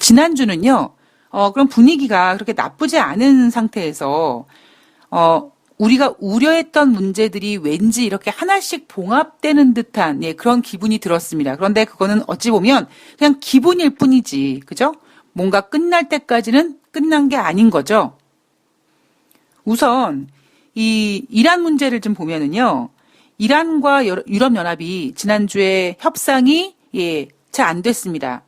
지난주는요, 그럼 분위기가 그렇게 나쁘지 않은 상태에서, 우리가 우려했던 문제들이 왠지 이렇게 하나씩 봉합되는 듯한, 예, 그런 기분이 들었습니다. 그런데 그거는 어찌 보면 그냥 기분일 뿐이지, 그죠? 뭔가 끝날 때까지는 끝난 게 아닌 거죠. 우선, 이 이란 문제를 좀 보면은요, 이란과 유럽연합이 지난주에 협상이, 예, 잘 안 됐습니다.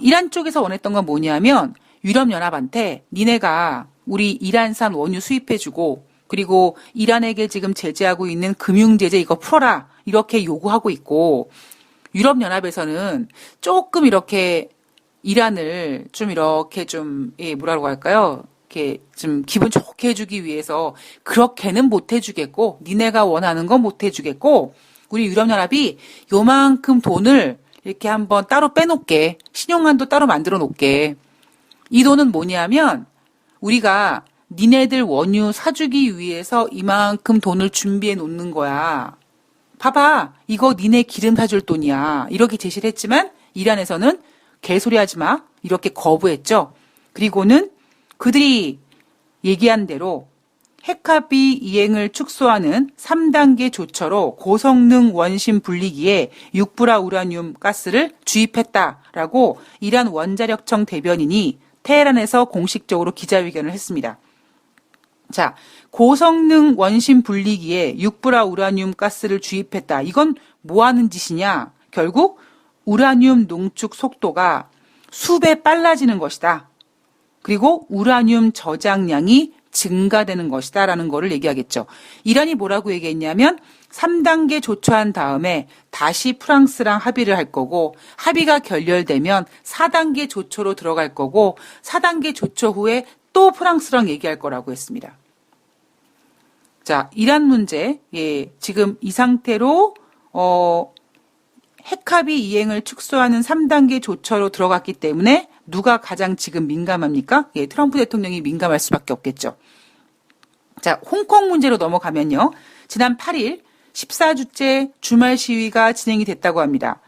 이란 쪽에서 원했던 건 뭐냐면, 유럽연합한테 니네가 우리 이란산 원유 수입해주고, 그리고 이란에게 지금 제재하고 있는 금융제재 이거 풀어라. 이렇게 요구하고 있고, 유럽연합에서는 조금 이렇게 이란을 좀 이렇게 좀, 예, 뭐라고 할까요? 이렇게 좀 기분 좋게 해주기 위해서 그렇게는 못 해주겠고, 니네가 원하는 건 못 해주겠고, 우리 유럽연합이 요만큼 돈을 이렇게 한번 따로 빼놓게, 신용한도 따로 만들어 놓게. 이 돈은 뭐냐면, 우리가 니네들 원유 사주기 위해서 이만큼 돈을 준비해 놓는 거야. 봐봐, 이거 니네 기름 사줄 돈이야. 이렇게 제시를 했지만, 이란에서는 개소리 하지 마. 이렇게 거부했죠. 그리고는 그들이 얘기한 대로 핵합의 이행을 축소하는 3단계 조처로 고성능 원심 분리기에 육브라 우라늄 가스를 주입했다라고 이란 원자력청 대변인이 테헤란에서 공식적으로 기자회견을 했습니다. 자, 고성능 원심 분리기에 육브라 우라늄 가스를 주입했다. 이건 뭐 하는 짓이냐? 결국 우라늄 농축 속도가 수배 빨라지는 것이다. 그리고 우라늄 저장량이 증가되는 것이다 라는 거를 얘기하겠죠. 이란이 뭐라고 얘기했냐면 3단계 조처한 다음에 다시 프랑스랑 합의를 할 거고, 합의가 결렬되면 4단계 조처로 들어갈 거고, 4단계 조처 후에 또 프랑스랑 얘기할 거라고 했습니다. 자, 이란 문제, 예, 지금 이 상태로 핵합의 이행을 축소하는 3단계 조처로 들어갔기 때문에 누가 가장 지금 민감합니까? 예, 트럼프 대통령이 민감할 수밖에 없겠죠. 자, 홍콩 문제로 넘어가면요. 지난 8일 14주째 주말 시위가 진행이 됐다고 합니다.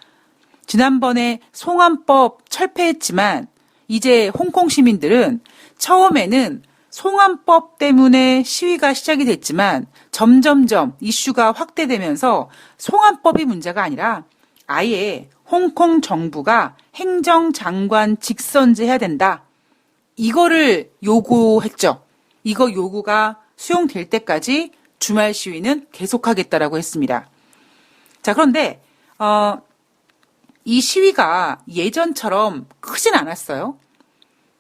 지난번에 송환법 철폐했지만 이제 홍콩 시민들은 처음에는 송환법 때문에 시위가 시작이 됐지만 점점점 이슈가 확대되면서 송환법이 문제가 아니라 아예 홍콩 정부가 행정장관 직선제해야 된다. 이거를 요구했죠. 이거 요구가 수용될 때까지 주말 시위는 계속하겠다라고 했습니다. 자, 그런데 이 시위가 예전처럼 크진 않았어요.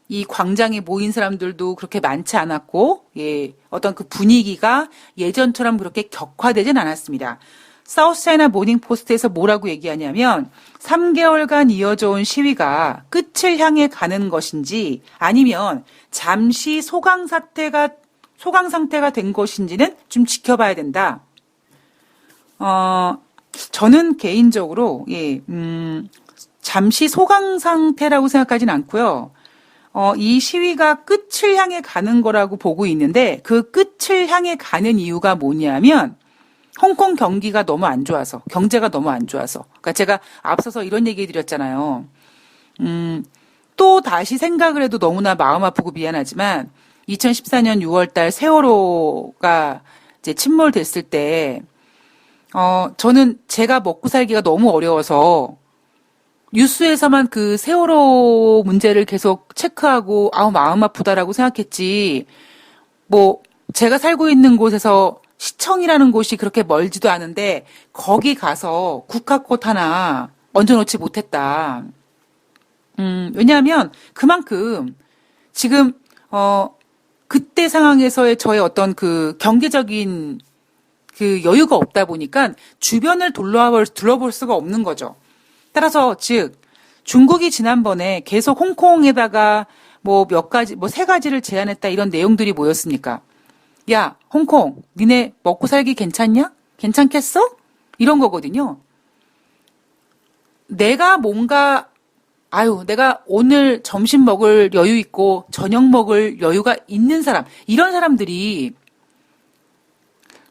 이 광장에 모인 사람들도 그렇게 많지 않았고, 예, 어떤 그 분위기가 예전처럼 그렇게 격화되진 않았습니다. 사우스차이나 모닝포스트에서 뭐라고 얘기하냐면 3개월간 이어져 온 시위가 끝을 향해 가는 것인지 아니면 잠시 소강 상태가 된 것인지는 좀 지켜봐야 된다. 저는 개인적으로 예, 잠시 소강 상태라고 생각하진 않고요. 이 시위가 끝을 향해 가는 거라고 보고 있는데 그 끝을 향해 가는 이유가 뭐냐면 홍콩 경기가 너무 안 좋아서, 경제가 너무 안 좋아서. 그러니까 제가 앞서서 이런 얘기 드렸잖아요. 또 다시 생각을 해도 너무나 마음 아프고 미안하지만 2014년 6월 달 세월호가 이제 침몰됐을 때 저는 제가 먹고 살기가 너무 어려워서 뉴스에서만 그 세월호 문제를 계속 체크하고 마음 아프다라고 생각했지. 뭐 제가 살고 있는 곳에서 시청이라는 곳이 그렇게 멀지도 않은데 거기 가서 국화꽃 하나 얹어놓지 못했다. 왜냐하면 그만큼 지금 그때 상황에서의 저의 어떤 그 경제적인 그 여유가 없다 보니까 주변을 둘러볼 수가 없는 거죠. 따라서 즉 중국이 지난번에 계속 홍콩에다가 뭐 몇 가지, 뭐 세 가지를 제안했다 이런 내용들이 뭐였습니까? 야, 홍콩, 니네 먹고 살기 괜찮냐? 괜찮겠어? 이런 거거든요. 내가 오늘 점심 먹을 여유 있고 저녁 먹을 여유가 있는 사람, 이런 사람들이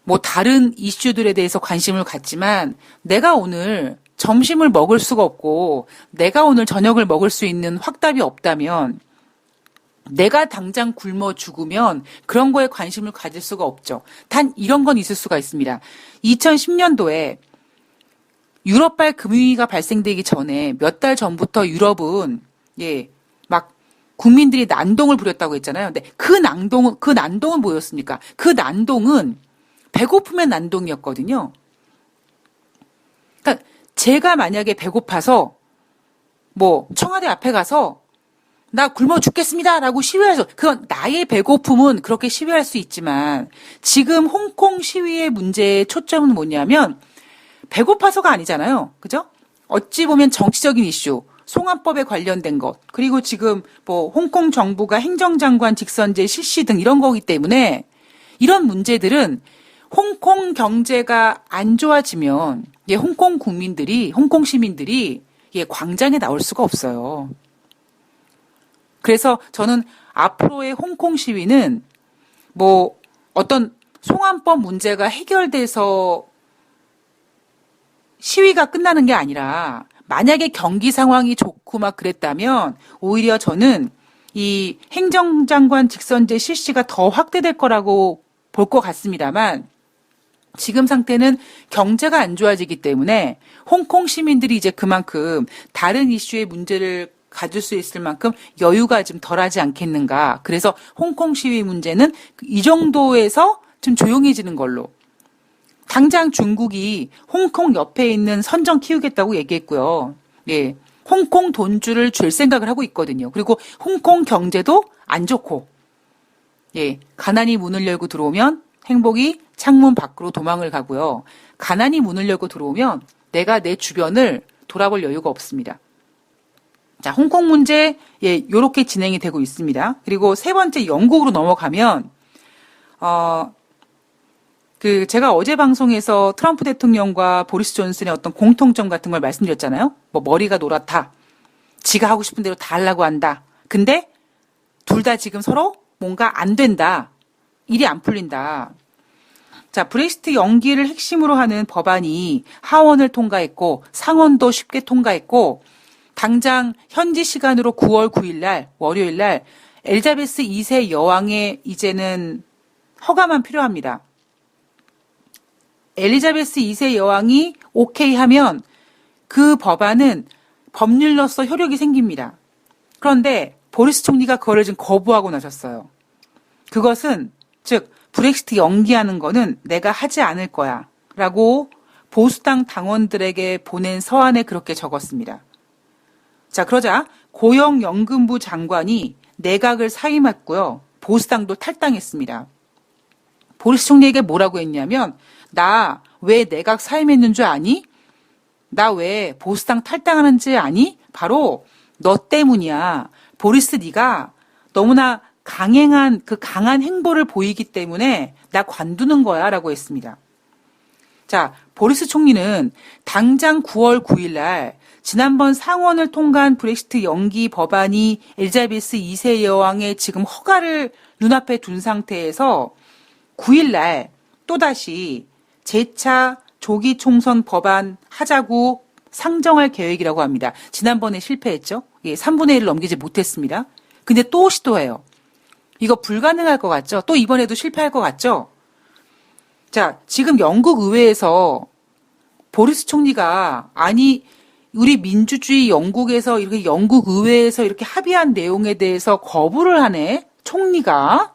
뭐 다른 이슈들에 대해서 관심을 갖지만 내가 오늘 점심을 먹을 수가 없고 내가 오늘 저녁을 먹을 수 있는 확답이 없다면 내가 당장 굶어 죽으면 그런 거에 관심을 가질 수가 없죠. 단 이런 건 있을 수가 있습니다. 2010년도에 유럽발 금융위기가 발생되기 전에 몇 달 전부터 유럽은 막 국민들이 난동을 부렸다고 했잖아요. 근데 그 난동은 뭐였습니까? 그 난동은 배고픔의 난동이었거든요. 그러니까 제가 만약에 배고파서 뭐 청와대 앞에 가서 나 굶어 죽겠습니다라고 시위해서 그건 나의 배고픔은 그렇게 시위할 수 있지만 지금 홍콩 시위의 문제의 초점은 뭐냐면 배고파서가 아니잖아요. 그죠? 어찌 보면 정치적인 이슈, 송환법에 관련된 것, 그리고 지금 뭐 홍콩 정부가 행정장관 직선제 실시 등 이런 거기 때문에 이런 문제들은 홍콩 경제가 안 좋아지면 홍콩 국민들이, 홍콩 시민들이 광장에 나올 수가 없어요. 그래서 저는 앞으로의 홍콩 시위는 뭐 어떤 송환법 문제가 해결돼서 시위가 끝나는 게 아니라 만약에 경기 상황이 좋고 막 그랬다면 오히려 저는 이 행정장관 직선제 실시가 더 확대될 거라고 볼 것 같습니다만 지금 상태는 경제가 안 좋아지기 때문에 홍콩 시민들이 이제 그만큼 다른 이슈의 문제를 가질 수 있을 만큼 여유가 좀 덜하지 않겠는가. 그래서 홍콩 시위 문제는 이 정도에서 좀 조용해지는 걸로. 당장 중국이 홍콩 옆에 있는 선정 키우겠다고 얘기했고요. 예. 홍콩 돈줄을 줄 생각을 하고 있거든요. 그리고 홍콩 경제도 안 좋고, 예. 가난이 문을 열고 들어오면 행복이 창문 밖으로 도망을 가고요. 가난이 문을 열고 들어오면 내가 내 주변을 돌아볼 여유가 없습니다. 자, 홍콩 문제, 요렇게 진행이 되고 있습니다. 그리고 세 번째 영국으로 넘어가면, 제가 어제 방송에서 트럼프 대통령과 보리스 존슨의 어떤 공통점 같은 걸 말씀드렸잖아요. 뭐, 머리가 노랗다. 지가 하고 싶은 대로 다 하려고 한다. 근데, 둘 다 지금 서로 뭔가 안 된다. 일이 안 풀린다. 자, 브렉시트 연기를 핵심으로 하는 법안이 하원을 통과했고, 상원도 쉽게 통과했고, 당장 현지 시간으로 9월 9일 날, 월요일 날, 엘리자베스 2세 여왕의 이제는 허가만 필요합니다. 엘리자베스 2세 여왕이 오케이 하면 그 법안은 법률로서 효력이 생깁니다. 그런데 보리스 총리가 그거를 지금 거부하고 나섰어요. 그것은, 즉, 브렉시트 연기하는 거는 내가 하지 않을 거야. 라고 보수당 당원들에게 보낸 서한에 그렇게 적었습니다. 자, 그러자 고용연금부 장관이 내각을 사임했고요. 보수당도 탈당했습니다. 보리스 총리에게 뭐라고 했냐면 나 왜 내각 사임했는 줄 아니? 나 왜 보수당 탈당하는지 아니? 바로 너 때문이야. 보리스 네가 너무나 강한 행보를 보이기 때문에 나 관두는 거야 라고 했습니다. 자, 보리스 총리는 당장 9월 9일 날 지난번 상원을 통과한 브렉시트 연기 법안이 엘리자베스 2세 여왕의 지금 허가를 눈앞에 둔 상태에서 9일 날 또다시 재차 조기 총선 법안 하자고 상정할 계획이라고 합니다. 지난번에 실패했죠. 3분의 1을 넘기지 못했습니다. 근데 또 시도해요. 이거 불가능할 것 같죠? 또 이번에도 실패할 것 같죠? 자, 지금 영국 의회에서 보리스 총리가 아니 우리 민주주의 영국에서 이렇게 영국 의회에서 이렇게 합의한 내용에 대해서 거부를 하네. 총리가.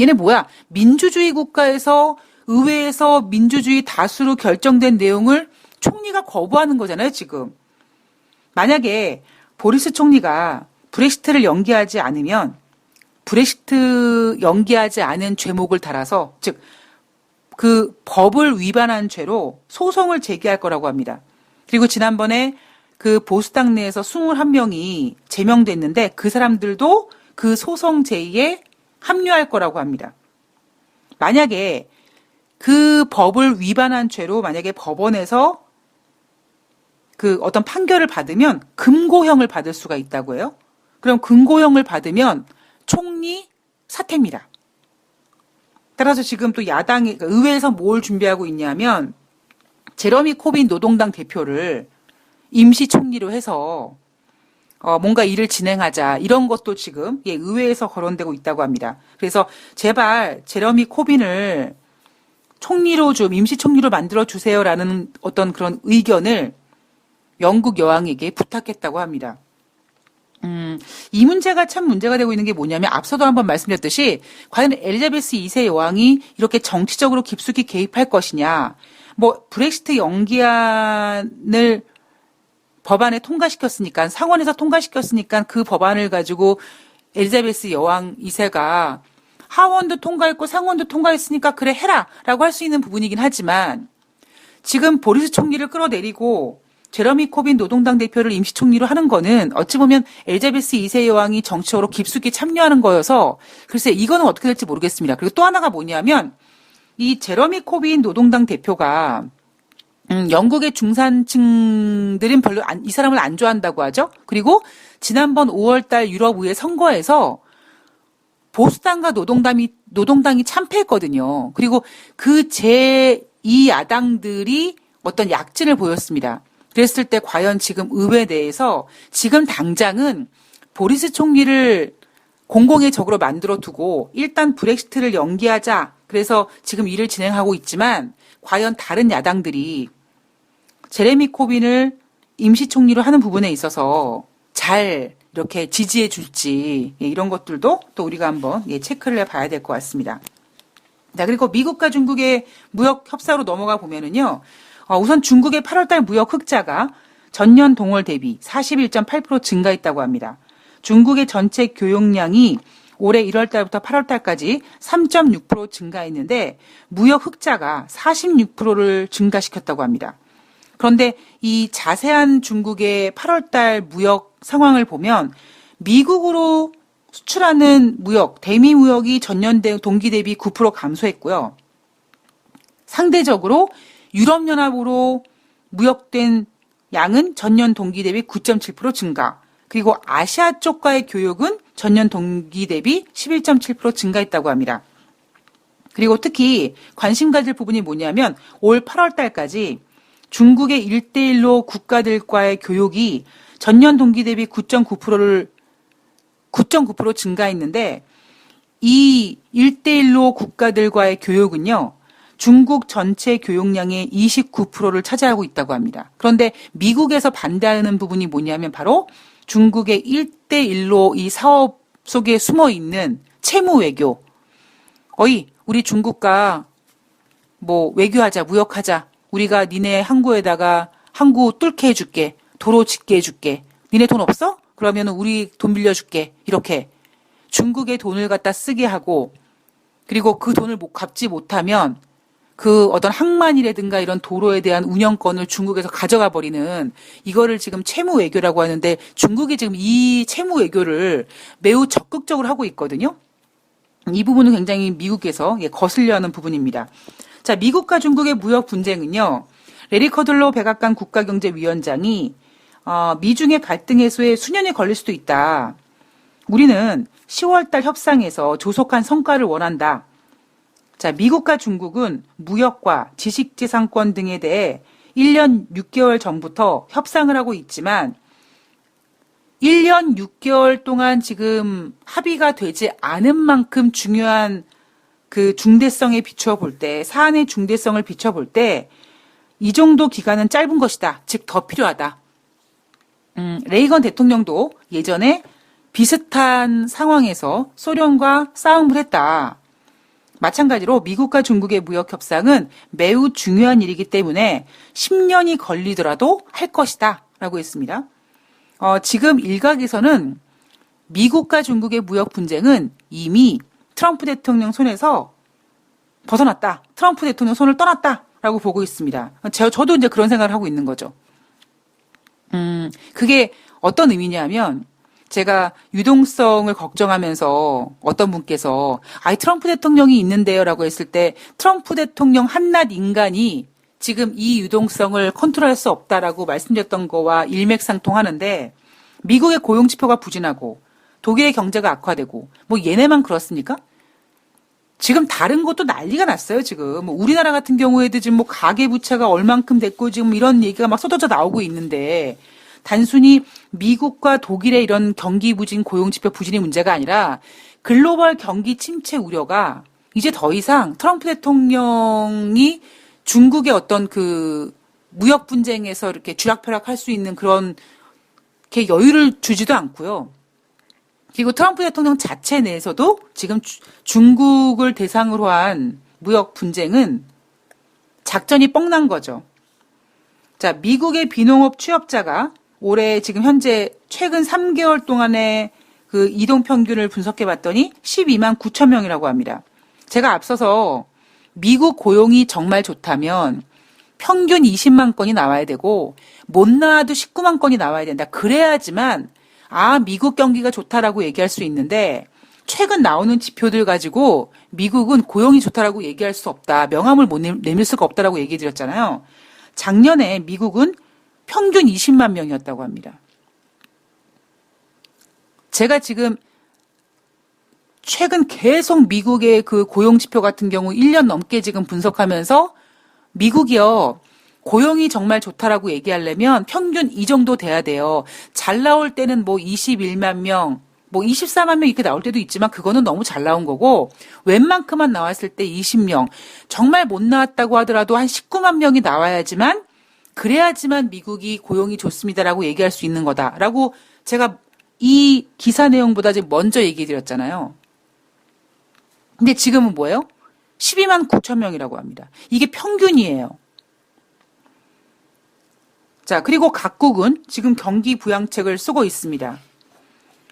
얘네 뭐야? 민주주의 국가에서 의회에서 민주주의 다수로 결정된 내용을 총리가 거부하는 거잖아요, 지금. 만약에 보리스 총리가 브렉시트를 연기하지 않으면 브렉시트 연기하지 않은 죄목을 달아서 즉 그 법을 위반한 죄로 소송을 제기할 거라고 합니다. 그리고 지난번에 그 보수당 내에서 21명이 제명됐는데 그 사람들도 그 소송 제의에 합류할 거라고 합니다. 만약에 그 법을 위반한 죄로 만약에 법원에서 그 어떤 판결을 받으면 금고형을 받을 수가 있다고 해요. 그럼 금고형을 받으면 총리 사퇴입니다. 따라서 지금 또 야당이, 의회에서 뭘 준비하고 있냐면 제러미 코빈 노동당 대표를 임시 총리로 해서 뭔가 일을 진행하자 이런 것도 지금 의회에서 거론되고 있다고 합니다. 그래서 제발 제러미 코빈을 총리로 좀 임시 총리로 만들어 주세요라는 어떤 그런 의견을 영국 여왕에게 부탁했다고 합니다. 이 문제가 참 문제가 되고 있는 게 뭐냐면 앞서도 한번 말씀드렸듯이 과연 엘리자베스 2세 여왕이 이렇게 정치적으로 깊숙이 개입할 것이냐, 뭐 브렉시트 연기안을 법안에 통과시켰으니까 상원에서 통과시켰으니까 그 법안을 가지고 엘리자베스 여왕 2세가 하원도 통과했고 상원도 통과했으니까 그래 해라 라고 할 수 있는 부분이긴 하지만 지금 보리스 총리를 끌어내리고 제러미 코빈 노동당 대표를 임시 총리로 하는 거는 어찌 보면 엘리자베스 2세 여왕이 정치적으로 깊숙이 참여하는 거여서 글쎄 이거는 어떻게 될지 모르겠습니다. 그리고 또 하나가 뭐냐면 이 제러미 코빈 노동당 대표가 영국의 중산층들은 별로 이 사람을 안 좋아한다고 하죠. 그리고 지난번 5월달 유럽의회 선거에서 보수당과 노동당이 참패했거든요. 그리고 그 제2 야당들이 어떤 약진을 보였습니다. 그랬을 때 과연 지금 의회 내에서 지금 당장은 보리스 총리를 공공의 적으로 만들어 두고 일단 브렉시트를 연기하자. 그래서 지금 일을 진행하고 있지만 과연 다른 야당들이 제레미 코빈을 임시 총리로 하는 부분에 있어서 잘 이렇게 지지해 줄지 이런 것들도 또 우리가 한번 체크를 해봐야 될 것 같습니다. 자, 그리고 미국과 중국의 무역 협상으로 넘어가 보면은요. 우선 중국의 8월달 무역 흑자가 전년 동월 대비 41.8% 증가했다고 합니다. 중국의 전체 교역량이 올해 1월달부터 8월달까지 3.6% 증가했는데 무역 흑자가 46%를 증가시켰다고 합니다. 그런데 이 자세한 중국의 8월달 무역 상황을 보면 미국으로 수출하는 무역, 대미 무역이 전년 동기 대비 9% 감소했고요. 상대적으로 유럽연합으로 무역된 양은 전년 동기 대비 9.7% 증가. 그리고 아시아 쪽과의 교역은 전년 동기 대비 11.7% 증가했다고 합니다. 그리고 특히 관심 가질 부분이 뭐냐면 올 8월 달까지 중국의 1대1로 국가들과의 교역이 전년 동기 대비 9.9% 증가했는데 이 1대1로 국가들과의 교역은요. 중국 전체 교역량의 29%를 차지하고 있다고 합니다. 그런데 미국에서 반대하는 부분이 뭐냐면 바로 중국의 1대1로 이 사업 속에 숨어 있는 채무 외교. 우리 중국과 뭐 외교하자, 무역하자. 우리가 니네 항구에다가 항구 뚫게 해줄게. 도로 짓게 해줄게. 니네 돈 없어? 그러면 우리 돈 빌려줄게. 이렇게 중국의 돈을 갖다 쓰게 하고 그리고 그 돈을 갚지 못하면 그 어떤 항만이라든가 이런 도로에 대한 운영권을 중국에서 가져가 버리는 이거를 지금 채무 외교라고 하는데 중국이 지금 이 채무 외교를 매우 적극적으로 하고 있거든요. 이 부분은 굉장히 미국에서 거슬려 하는 부분입니다. 자, 미국과 중국의 무역 분쟁은요. 레리 커들로 백악관 국가경제위원장이 미중의 갈등 해소에 수년이 걸릴 수도 있다. 우리는 10월달 협상에서 조속한 성과를 원한다. 자, 미국과 중국은 무역과 지식재산권 등에 대해 1년 6개월 전부터 협상을 하고 있지만 1년 6개월 동안 지금 합의가 되지 않은 만큼 중요한 그 중대성에 비추어 볼 때, 사안의 중대성을 비춰볼 때 이 정도 기간은 짧은 것이다. 즉, 더 필요하다. 레이건 대통령도 예전에 비슷한 상황에서 소련과 싸움을 했다. 마찬가지로 미국과 중국의 무역 협상은 매우 중요한 일이기 때문에 10년이 걸리더라도 할 것이다 라고 했습니다. 지금 일각에서는 미국과 중국의 무역 분쟁은 이미 트럼프 대통령 손에서 벗어났다. 트럼프 대통령 손을 떠났다 라고 보고 있습니다. 저도 이제 그런 생각을 하고 있는 거죠. 그게 어떤 의미냐면 제가 유동성을 걱정하면서 어떤 분께서 트럼프 대통령이 있는데요 라고 했을 때 트럼프 대통령 한낱 인간이 지금 이 유동성을 컨트롤할 수 없다라고 말씀드렸던 거와 일맥상통하는데 미국의 고용지표가 부진하고 독일의 경제가 악화되고 뭐 얘네만 그렇습니까? 지금 다른 것도 난리가 났어요, 지금. 뭐 우리나라 같은 경우에도 지금 뭐 가계부채가 얼만큼 됐고 지금 이런 얘기가 막 쏟아져 나오고 있는데 단순히 미국과 독일의 이런 경기 부진, 고용지표 부진의 문제가 아니라 글로벌 경기 침체 우려가 이제 더 이상 트럼프 대통령이 중국의 어떤 그 무역 분쟁에서 이렇게 쥐락펴락할 수 있는 그런 게 여유를 주지도 않고요. 그리고 트럼프 대통령 자체 내에서도 지금 중국을 대상으로 한 무역 분쟁은 작전이 뻥난 거죠. 자, 미국의 비농업 취업자가 올해 지금 현재 최근 3개월 동안의 그 이동 평균을 분석해 봤더니 12만 9천 명이라고 합니다. 제가 앞서서 미국 고용이 정말 좋다면 평균 20만 건이 나와야 되고 못 나와도 19만 건이 나와야 된다. 그래야지만 미국 경기가 좋다라고 얘기할 수 있는데 최근 나오는 지표들 가지고 미국은 고용이 좋다라고 얘기할 수 없다. 명함을 못 내밀 수가 없다라고 얘기해 드렸잖아요. 작년에 미국은 평균 20만 명이었다고 합니다. 제가 지금 최근 계속 미국의 그 고용 지표 같은 경우 1년 넘게 지금 분석하면서 미국이요. 고용이 정말 좋다라고 얘기하려면 평균 이 정도 돼야 돼요. 잘 나올 때는 뭐 21만 명, 뭐 24만 명 이렇게 나올 때도 있지만 그거는 너무 잘 나온 거고 웬만큼만 나왔을 때 20명. 정말 못 나왔다고 하더라도 한 19만 명이 나와야지만 그래야지만 미국이 고용이 좋습니다라고 얘기할 수 있는 거다라고 제가 이 기사 내용보다 지금 먼저 얘기해 드렸잖아요. 근데 지금은 뭐예요? 12만 9천 명이라고 합니다. 이게 평균이에요. 자, 그리고 각국은 지금 경기 부양책을 쓰고 있습니다.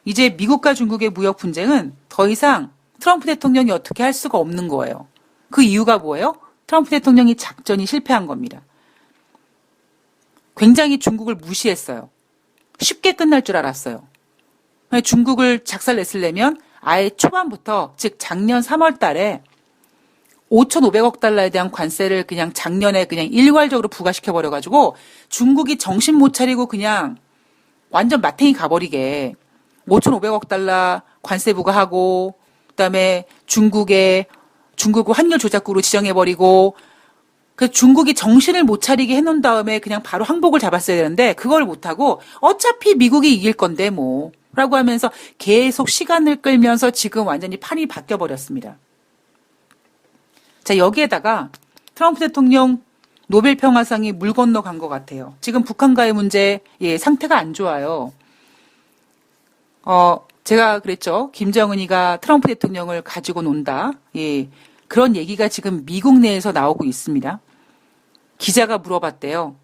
이제 미국과 중국의 무역 분쟁은 더 이상 트럼프 대통령이 어떻게 할 수가 없는 거예요. 그 이유가 뭐예요? 트럼프 대통령이 작전이 실패한 겁니다. 굉장히 중국을 무시했어요. 쉽게 끝날 줄 알았어요. 중국을 작살냈으려면 아예 초반부터, 즉 작년 3월 달에 5,500억 달러에 대한 관세를 그냥 작년에 그냥 일괄적으로 부과시켜버려가지고 중국이 정신 못 차리고 그냥 완전 마탱이 가버리게 5,500억 달러 관세 부과하고 그다음에 중국 환율 조작국으로 지정해버리고 그 중국이 정신을 못 차리게 해놓은 다음에 그냥 바로 항복을 잡았어야 되는데 그걸 못하고 어차피 미국이 이길 건데 뭐 라고 하면서 계속 시간을 끌면서 지금 완전히 판이 바뀌어버렸습니다. 자, 여기에다가 트럼프 대통령 노벨 평화상이 물 건너간 것 같아요. 지금 북한과의 문제, 상태가 안 좋아요. 제가 그랬죠. 김정은이가 트럼프 대통령을 가지고 논다. 그런 얘기가 지금 미국 내에서 나오고 있습니다. 기자가 물어봤대요.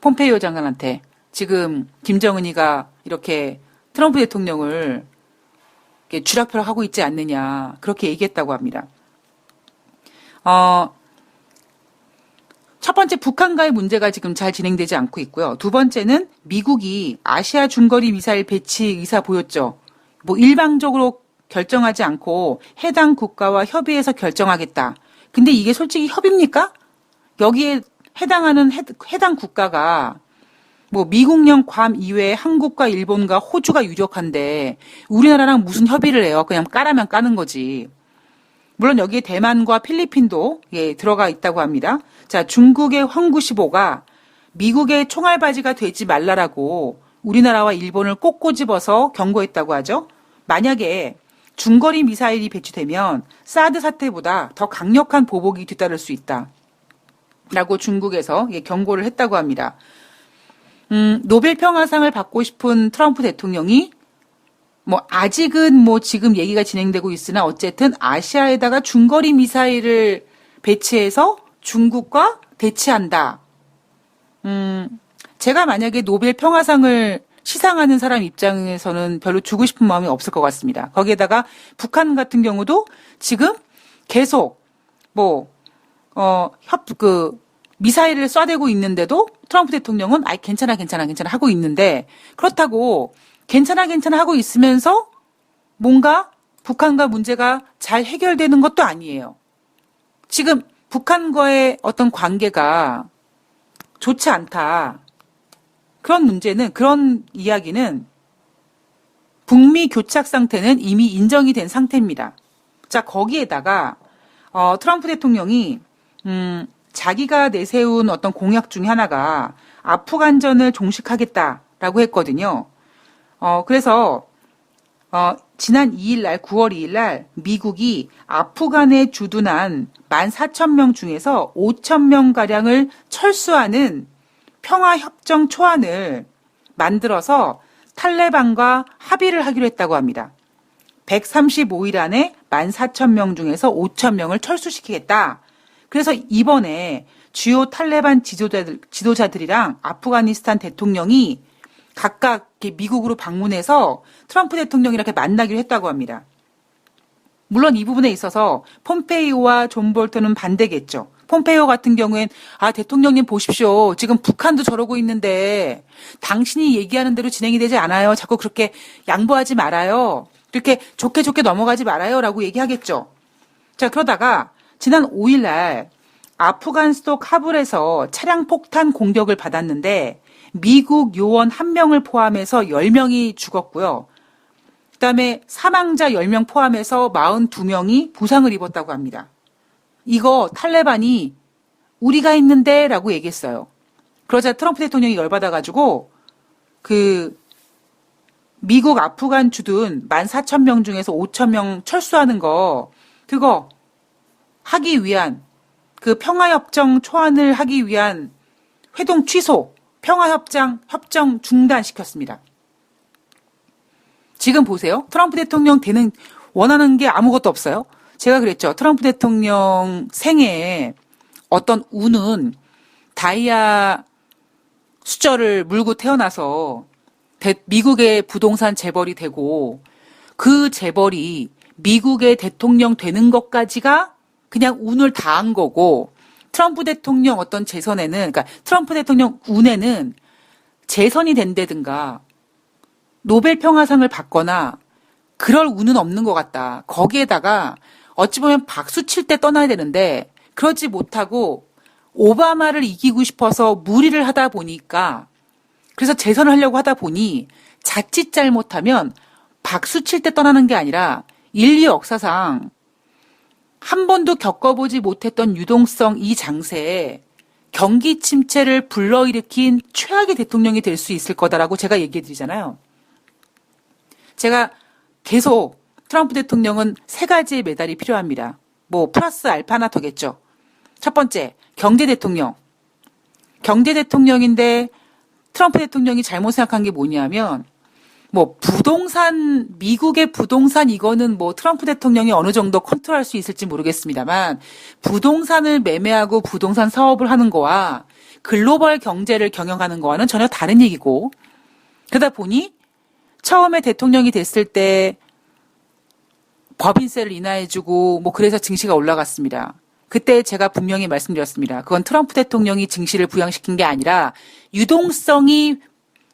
폼페이오 장관한테. 지금 김정은이가 이렇게 트럼프 대통령을 쥐락펴락하고 있지 않느냐. 그렇게 얘기했다고 합니다. 첫 번째 북한과의 문제가 지금 잘 진행되지 않고 있고요. 두 번째는 미국이 아시아 중거리 미사일 배치 의사 보였죠. 뭐 일방적으로 결정하지 않고 해당 국가와 협의해서 결정하겠다. 근데 이게 솔직히 협의입니까? 여기에 해당하는 해당 국가가 뭐 미국령 괌 이외에 한국과 일본과 호주가 유력한데 우리나라랑 무슨 협의를 해요? 그냥 까라면 까는 거지. 물론 여기에 대만과 필리핀도 들어가 있다고 합니다. 자, 중국의 황구15가 미국의 총알바지가 되지 말라라고 우리나라와 일본을 꼭 꼬집어서 경고했다고 하죠. 만약에 중거리 미사일이 배치되면 사드 사태보다 더 강력한 보복이 뒤따를 수 있다. 라고 중국에서 경고를 했다고 합니다. 노벨 평화상을 받고 싶은 트럼프 대통령이 뭐 아직은 뭐 지금 얘기가 진행되고 있으나 어쨌든 아시아에다가 중거리 미사일을 배치해서 중국과 대치한다. 제가 만약에 노벨 평화상을 시상하는 사람 입장에서는 별로 주고 싶은 마음이 없을 것 같습니다. 거기에다가 북한 같은 경우도 지금 계속 미사일을 쏴대고 있는데도 트럼프 대통령은 괜찮아 하고 있는데 그렇다고 괜찮아 하고 있으면서 뭔가 북한과 문제가 잘 해결되는 것도 아니에요. 지금 북한과의 어떤 관계가 좋지 않다. 그런 이야기는 북미 교착 상태는 이미 인정이 된 상태입니다. 자, 거기에다가 트럼프 대통령이 자기가 내세운 어떤 공약 중에 하나가 아프간전을 종식하겠다라고 했거든요. 그래서 지난 2일 날 9월 2일 날 미국이 아프간에 주둔한 14,000명 중에서 5,000명 가량을 철수하는 평화협정 초안을 만들어서 탈레반과 합의를 하기로 했다고 합니다. 135일 안에 14,000명 중에서 5,000명을 철수시키겠다. 그래서 이번에 주요 탈레반 지도자들이랑 아프가니스탄 대통령이 각각 미국으로 방문해서 트럼프 대통령이 이렇게 만나기로 했다고 합니다. 물론 이 부분에 있어서 폼페이오와 존 볼턴은 반대겠죠. 폼페이오 같은 경우엔 대통령님 보십시오. 지금 북한도 저러고 있는데 당신이 얘기하는 대로 진행이 되지 않아요. 자꾸 그렇게 양보하지 말아요. 이렇게 좋게 넘어가지 말아요. 라고 얘기하겠죠. 자, 그러다가 지난 5일 날 아프간 수도 카불에서 차량 폭탄 공격을 받았는데 미국 요원 1명을 포함해서 10명이 죽었고요. 그다음에 사망자 10명 포함해서 42명이 부상을 입었다고 합니다. 이거 탈레반이 우리가 했는데 라고 얘기했어요. 그러자 트럼프 대통령이 열받아가지고 미국 아프간 주둔 14,000명 중에서 5,000명 철수하는 거 그거 하기 위한 평화협정 초안을 하기 위한 회동 취소, 평화협정 중단시켰습니다. 지금 보세요. 트럼프 대통령 원하는 게 아무것도 없어요. 제가 그랬죠. 트럼프 대통령 생애에 어떤 운은 다이아 수저를 물고 태어나서 미국의 부동산 재벌이 되고 그 재벌이 미국의 대통령 되는 것까지가 그냥 운을 다한 거고 트럼프 대통령 어떤 그러니까 트럼프 대통령 운에는 재선이 된다든가 노벨 평화상을 받거나 그럴 운은 없는 것 같다. 거기에다가 어찌 보면 박수 칠 때 떠나야 되는데 그러지 못하고 오바마를 이기고 싶어서 무리를 하다 보니까 그래서 재선을 하려고 하다 보니 자칫 잘못하면 박수 칠 때 떠나는 게 아니라 인류 역사상 한 번도 겪어보지 못했던 유동성 이 장세에 경기 침체를 불러일으킨 최악의 대통령이 될 수 있을 거다라고 제가 얘기해 드리잖아요. 제가 계속 트럼프 대통령은 3가지의 메달이 필요합니다. 플러스 알파 하나 더겠죠. 첫 번째, 경제 대통령. 경제 대통령인데 트럼프 대통령이 잘못 생각한 게 뭐냐면 미국의 부동산 이거는 트럼프 대통령이 어느 정도 컨트롤할 수 있을지 모르겠습니다만 부동산을 매매하고 부동산 사업을 하는 거와 글로벌 경제를 경영하는 거와는 전혀 다른 얘기고 그러다 보니 처음에 대통령이 됐을 때 법인세를 인하해주고 그래서 증시가 올라갔습니다. 그때 제가 분명히 말씀드렸습니다. 그건 트럼프 대통령이 증시를 부양시킨 게 아니라 유동성이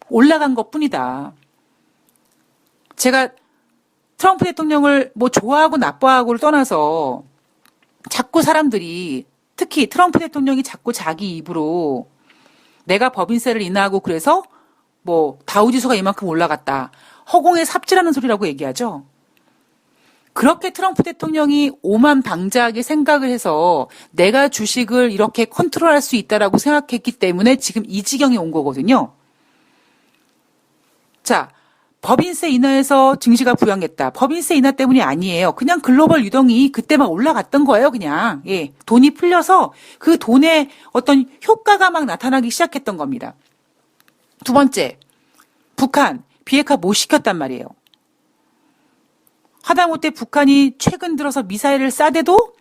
올라간 것뿐이다. 제가 트럼프 대통령을 좋아하고 나빠하고를 떠나서 자꾸 사람들이 특히 트럼프 대통령이 자꾸 자기 입으로 내가 법인세를 인하하고 그래서 다우지수가 이만큼 올라갔다. 허공에 삽질하는 소리라고 얘기하죠. 그렇게 트럼프 대통령이 오만방자하게 생각을 해서 내가 주식을 이렇게 컨트롤할 수 있다라고 생각했기 때문에 지금 이 지경에 온 거거든요. 자, 법인세 인하해서 증시가 부양했다. 법인세 인하 때문이 아니에요. 그냥 글로벌 유동이 그때만 올라갔던 거예요, 그냥. 예. 돈이 풀려서 그 돈의 어떤 효과가 막 나타나기 시작했던 겁니다. 두 번째, 북한 비핵화 못 시켰단 말이에요. 하다못해 북한이 최근 들어서 미사일을 쏴대도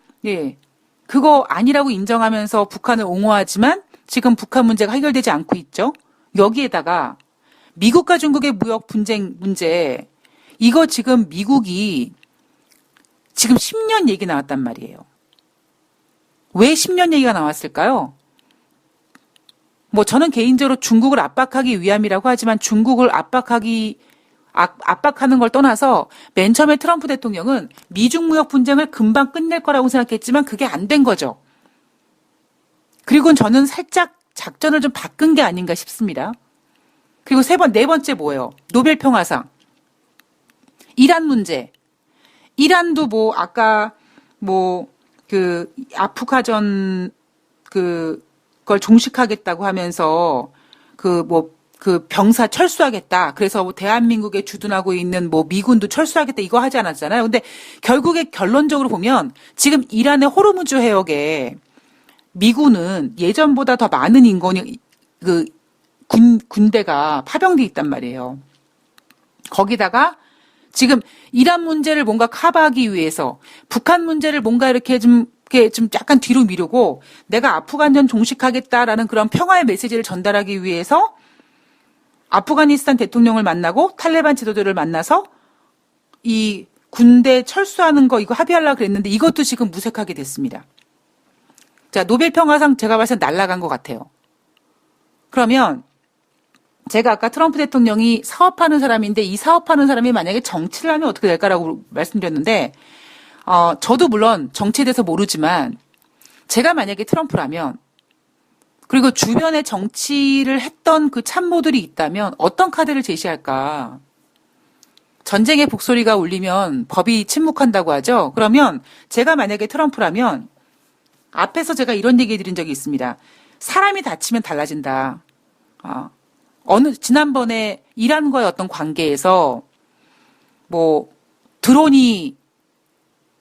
그거 아니라고 인정하면서 북한을 옹호하지만 지금 북한 문제가 해결되지 않고 있죠. 여기에다가 미국과 중국의 무역 분쟁 문제 이거 지금 미국이 지금 10년 얘기 나왔단 말이에요. 왜 10년 얘기가 나왔을까요? 저는 개인적으로 중국을 압박하기 위함이라고 하지만 중국을 압박하는 걸 떠나서 맨 처음에 트럼프 대통령은 미중 무역 분쟁을 금방 끝낼 거라고 생각했지만 그게 안 된 거죠. 그리고 저는 살짝 작전을 좀 바꾼 게 아닌가 싶습니다. 그리고 네 번째 뭐예요? 노벨 평화상. 이란 문제. 이란도 뭐 아까 뭐 아프가전 그걸 종식하겠다고 하면서 병사 철수하겠다. 그래서 뭐 대한민국에 주둔하고 있는 뭐 미군도 철수하겠다 이거 하지 않았잖아요. 근데 결국에 결론적으로 보면 지금 이란의 호르무즈 해역에 미군은 예전보다 더 많은 인원이 군대가 파병돼 있단 말이에요. 거기다가 지금 이란 문제를 뭔가 커버하기 위해서 북한 문제를 뭔가 이렇게 좀 약간 뒤로 미루고 내가 아프간전 종식하겠다라는 그런 평화의 메시지를 전달하기 위해서 아프가니스탄 대통령을 만나고 탈레반 지도자를 만나서 이 군대 철수하는 거 이거 합의하려고 그랬는데 이것도 지금 무색하게 됐습니다. 자, 노벨 평화상 제가 봐서 날아간 것 같아요. 그러면 제가 아까 트럼프 대통령이 사업하는 사람인데 이 사업하는 사람이 만약에 정치를 하면 어떻게 될까라고 말씀드렸는데 저도 물론 정치에 대해서 모르지만 제가 만약에 트럼프라면 그리고 주변에 정치를 했던 그 참모들이 있다면 어떤 카드를 제시할까? 전쟁의 북소리가 울리면 법이 침묵한다고 하죠. 그러면 제가 만약에 트럼프라면 앞에서 제가 이런 얘기 드린 적이 있습니다. 사람이 다치면 달라진다. 지난번에 이란과의 어떤 관계에서 뭐 드론이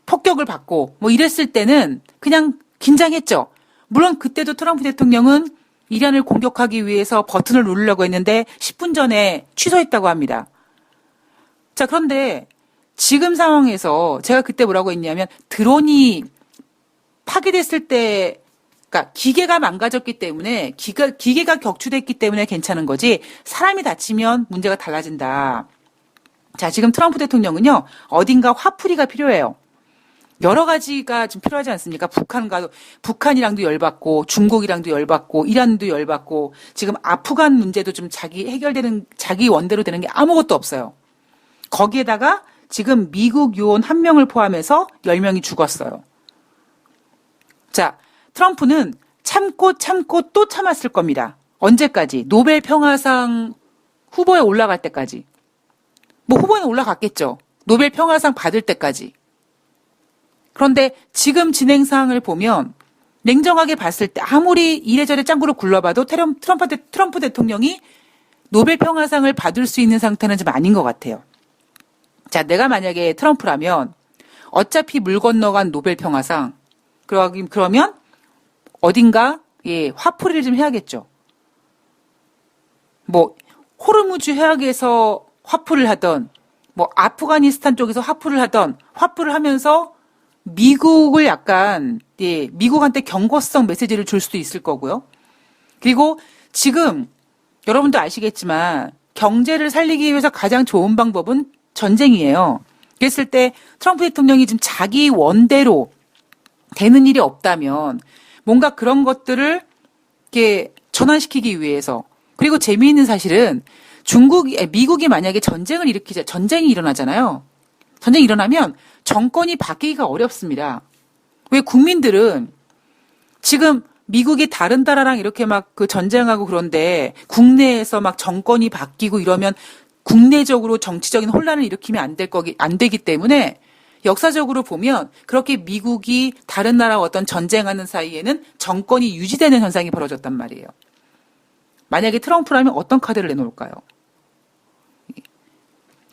폭격을 받고 뭐 이랬을 때는 그냥 긴장했죠. 물론 그때도 트럼프 대통령은 이란을 공격하기 위해서 버튼을 누르려고 했는데 10분 전에 취소했다고 합니다. 자, 그런데 지금 상황에서 제가 그때 뭐라고 했냐면 드론이 파괴됐을 때 그러니까 기계가 망가졌기 때문에 기계가 격추됐기 때문에 괜찮은 거지 사람이 다치면 문제가 달라진다. 자, 지금 트럼프 대통령은요. 어딘가 화풀이가 필요해요. 여러 가지가 좀 필요하지 않습니까? 북한이랑도 열받고 중국이랑도 열받고 이란도 열받고 지금 아프간 문제도 좀 자기 원대로 되는 게 아무것도 없어요. 거기에다가 지금 미국 요원 1명을 포함해서 10명이 죽었어요. 자, 트럼프는 참고 또 참았을 겁니다. 언제까지? 노벨 평화상 후보에 올라갈 때까지. 뭐 후보에 올라갔겠죠. 노벨 평화상 받을 때까지. 그런데 지금 진행 사항을 보면 냉정하게 봤을 때 아무리 이래저래 짱구를 굴러봐도 트럼프 대통령이 노벨 평화상을 받을 수 있는 상태는 좀 아닌 것 같아요. 자, 내가 만약에 트럼프라면 어차피 물 건너간 노벨 평화상 그러면 어딘가 화풀이를 좀 해야겠죠. 뭐 호르무즈 해역에서 화풀이를 하던 뭐 아프가니스탄 쪽에서 화풀이를 하면서 미국을 약간 미국한테 경고성 메시지를 줄 수도 있을 거고요. 그리고 지금 여러분도 아시겠지만 경제를 살리기 위해서 가장 좋은 방법은 전쟁이에요. 그랬을 때 트럼프 대통령이 지금 자기 원대로 되는 일이 없다면 뭔가 그런 것들을 이렇게 전환시키기 위해서 그리고 재미있는 사실은 미국이 만약에 전쟁이 일어나잖아요. 전쟁이 일어나면 정권이 바뀌기가 어렵습니다. 왜 국민들은 지금 미국이 다른 나라랑 이렇게 막 전쟁하고 그런데 국내에서 막 정권이 바뀌고 이러면 국내적으로 정치적인 혼란을 일으키면 안 되기 때문에 역사적으로 보면 그렇게 미국이 다른 나라와 어떤 전쟁하는 사이에는 정권이 유지되는 현상이 벌어졌단 말이에요. 만약에 트럼프라면 어떤 카드를 내놓을까요?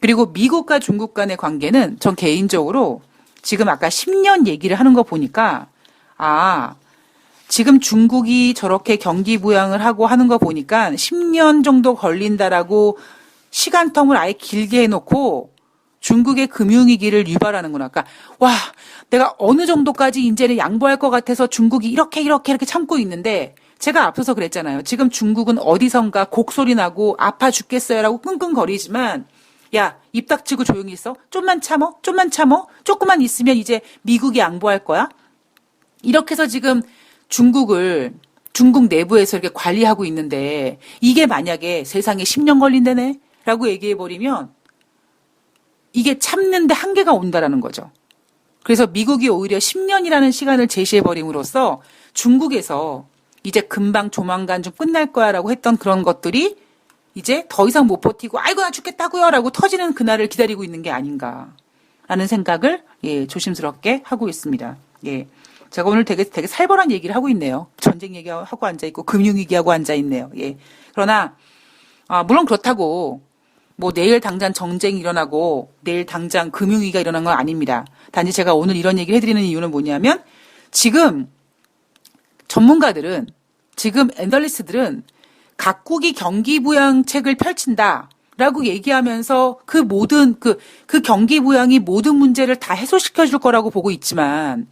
그리고 미국과 중국 간의 관계는 전 개인적으로 지금 아까 10년 얘기를 하는 거 보니까 지금 중국이 저렇게 경기 부양을 하고 하는 거 보니까 10년 정도 걸린다라고 시간텀을 아예 길게 해놓고 중국의 금융위기를 유발하는구나. 그러니까 내가 어느 정도까지 이제는 양보할 것 같아서 중국이 이렇게 참고 있는데 제가 앞서서 그랬잖아요. 지금 중국은 어디선가 곡소리 나고 아파 죽겠어요라고 끙끙거리지만 야, 입 닥치고 조용히 있어. 좀만 참어. 조금만 있으면 이제 미국이 양보할 거야. 이렇게 해서 지금 중국 내부에서 이렇게 관리하고 있는데 이게 만약에 세상에 10년 걸린다네? 라고 얘기해버리면 이게 참는데 한계가 온다라는 거죠. 그래서 미국이 오히려 10년이라는 시간을 제시해버림으로써 중국에서 이제 금방 조만간 좀 끝날 거야 라고 했던 그런 것들이 이제 더 이상 못 버티고 아이고 나 죽겠다고요 라고 터지는 그날을 기다리고 있는 게 아닌가 라는 생각을 조심스럽게 하고 있습니다. 예. 제가 오늘 되게 살벌한 얘기를 하고 있네요. 전쟁 얘기하고 앉아있고, 금융 위기하고 앉아있네요. 예. 그러나, 물론 그렇다고, 뭐 내일 당장 정쟁이 일어나고, 내일 당장 금융 위기가 일어난 건 아닙니다. 단지 제가 오늘 이런 얘기를 해드리는 이유는 뭐냐면, 지금 전문가들은, 지금 애널리스트들은 각국이 경기 부양책을 펼친다라고 얘기하면서 그 모든, 그 경기 부양이 모든 문제를 다 해소시켜 줄 거라고 보고 있지만,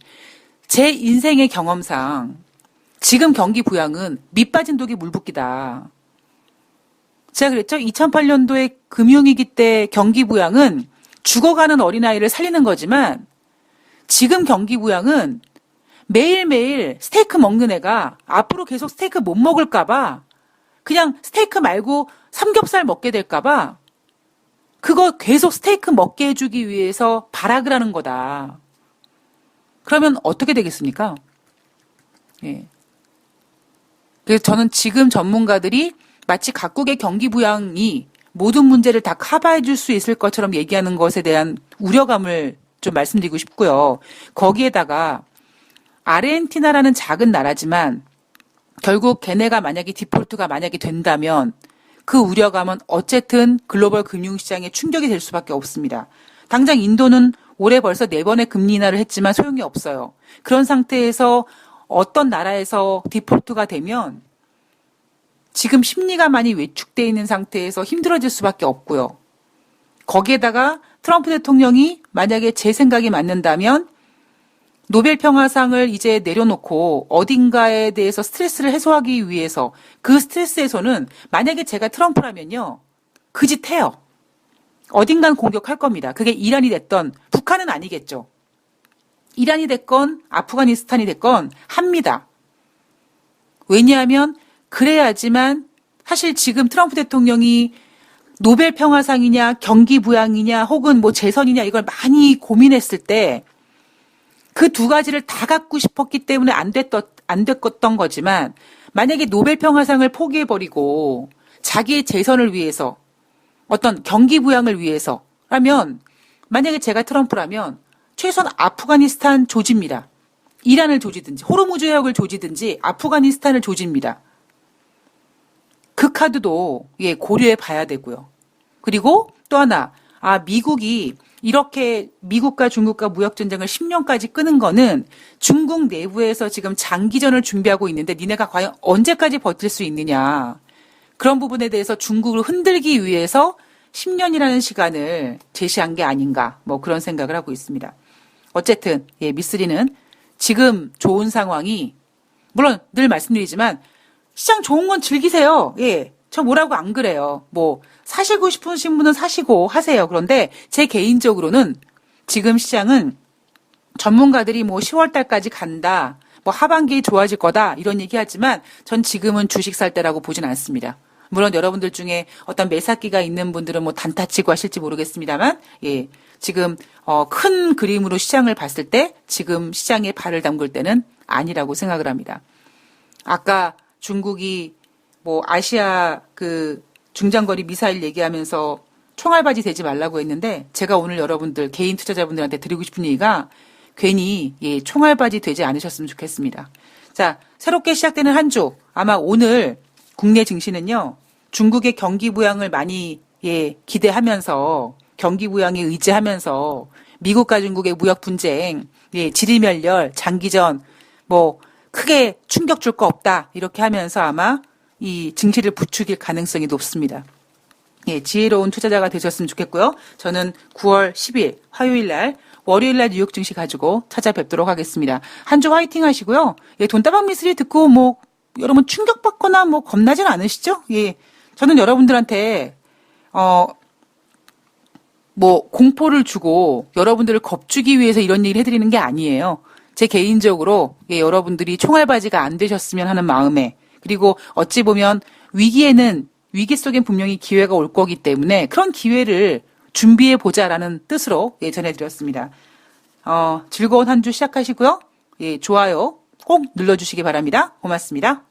제 인생의 경험상 지금 경기 부양은 밑 빠진 독에 물 붓기다. 제가 그랬죠? 2008년도에 금융위기 때 경기 부양은 죽어가는 어린아이를 살리는 거지만 지금 경기 부양은 매일매일 스테이크 먹는 애가 앞으로 계속 스테이크 못 먹을까봐 그냥 스테이크 말고 삼겹살 먹게 될까봐 그거 계속 스테이크 먹게 해주기 위해서 발악을 하는 거다. 그러면 어떻게 되겠습니까? 예. 그래서 저는 지금 전문가들이 마치 각국의 경기 부양이 모든 문제를 다 커버해 줄 수 있을 것처럼 얘기하는 것에 대한 우려감을 좀 말씀드리고 싶고요. 거기에다가 아르헨티나라는 작은 나라지만 결국 걔네가 만약에 디폴트가 만약에 된다면 그 우려감은 어쨌든 글로벌 금융시장에 충격이 될 수밖에 없습니다. 당장 인도는 올해 벌써 4번의 금리 인하를 했지만 소용이 없어요. 그런 상태에서 어떤 나라에서 디폴트가 되면 지금 심리가 많이 위축되어 있는 상태에서 힘들어질 수밖에 없고요. 거기에다가 트럼프 대통령이 만약에 제 생각이 맞는다면 노벨 평화상을 이제 내려놓고 어딘가에 대해서 스트레스를 해소하기 위해서 그 스트레스 해소는 만약에 제가 트럼프라면요. 그 짓 해요. 어딘간 공격할 겁니다. 그게 이란이 됐던 북한은 아니겠죠. 이란이 됐건 아프가니스탄이 됐건 합니다. 왜냐하면 그래야지만 사실 지금 트럼프 대통령이 노벨 평화상이냐 경기 부양이냐 혹은 뭐 재선이냐 이걸 많이 고민했을 때 그 두 가지를 다 갖고 싶었기 때문에 안 됐던 거지만 만약에 노벨 평화상을 포기해버리고 자기의 재선을 위해서 어떤 경기 부양을 위해서라면 만약에 제가 트럼프라면 최소한 아프가니스탄 조집니다. 이란을 조지든지 호르무즈 해역을 조지든지 아프가니스탄을 조집니다. 그 카드도 고려해 봐야 되고요. 그리고 또 하나 미국이 이렇게 미국과 중국과 무역전쟁을 10년까지 끄는 거는 중국 내부에서 지금 장기전을 준비하고 있는데 니네가 과연 언제까지 버틸 수 있느냐. 그런 부분에 대해서 중국을 흔들기 위해서 10년이라는 시간을 제시한 게 아닌가 뭐 그런 생각을 하고 있습니다. 어쨌든 미쓰리는 지금 좋은 상황이 물론 늘 말씀드리지만 시장 좋은 건 즐기세요. 저 뭐라고 안 그래요. 뭐 사시고 싶으신 분은 사시고 하세요. 그런데 제 개인적으로는 지금 시장은 전문가들이 뭐 10월 달까지 간다. 뭐 하반기에 좋아질 거다. 이런 얘기하지만 전 지금은 주식 살 때라고 보진 않습니다. 물론 여러분들 중에 어떤 매사기가 있는 분들은 뭐 단타 치고 하실지 모르겠습니다만 지금 큰 그림으로 시장을 봤을 때 지금 시장에 발을 담글 때는 아니라고 생각을 합니다. 아까 중국이 뭐 아시아 그 중장거리 미사일 얘기하면서 총알바지 되지 말라고 했는데 제가 오늘 여러분들 개인 투자자분들한테 드리고 싶은 얘기가 괜히 총알바지 되지 않으셨으면 좋겠습니다. 자, 새롭게 시작되는 한 주 아마 오늘 국내 증시는요. 중국의 경기 부양을 많이 기대하면서 경기 부양에 의지하면서 미국과 중국의 무역 분쟁, 지리멸렬, 장기전 뭐 크게 충격 줄 거 없다 이렇게 하면서 아마 이 증시를 부추길 가능성이 높습니다. 지혜로운 투자자가 되셨으면 좋겠고요. 저는 9월 10일 화요일 날 월요일 날 뉴욕 증시 가지고 찾아뵙도록 하겠습니다. 한 주 화이팅 하시고요. 돈다방 미스리 듣고 뭐 여러분 충격받거나 뭐 겁나진 않으시죠? 저는 여러분들한테 뭐 공포를 주고 여러분들을 겁주기 위해서 이런 얘기를 해드리는 게 아니에요. 제 개인적으로 여러분들이 총알바지가 안 되셨으면 하는 마음에 그리고 어찌 보면 위기 속엔 분명히 기회가 올 거기 때문에 그런 기회를 준비해 보자라는 뜻으로 전해드렸습니다. 즐거운 한 주 시작하시고요. 좋아요 꼭 눌러주시기 바랍니다. 고맙습니다.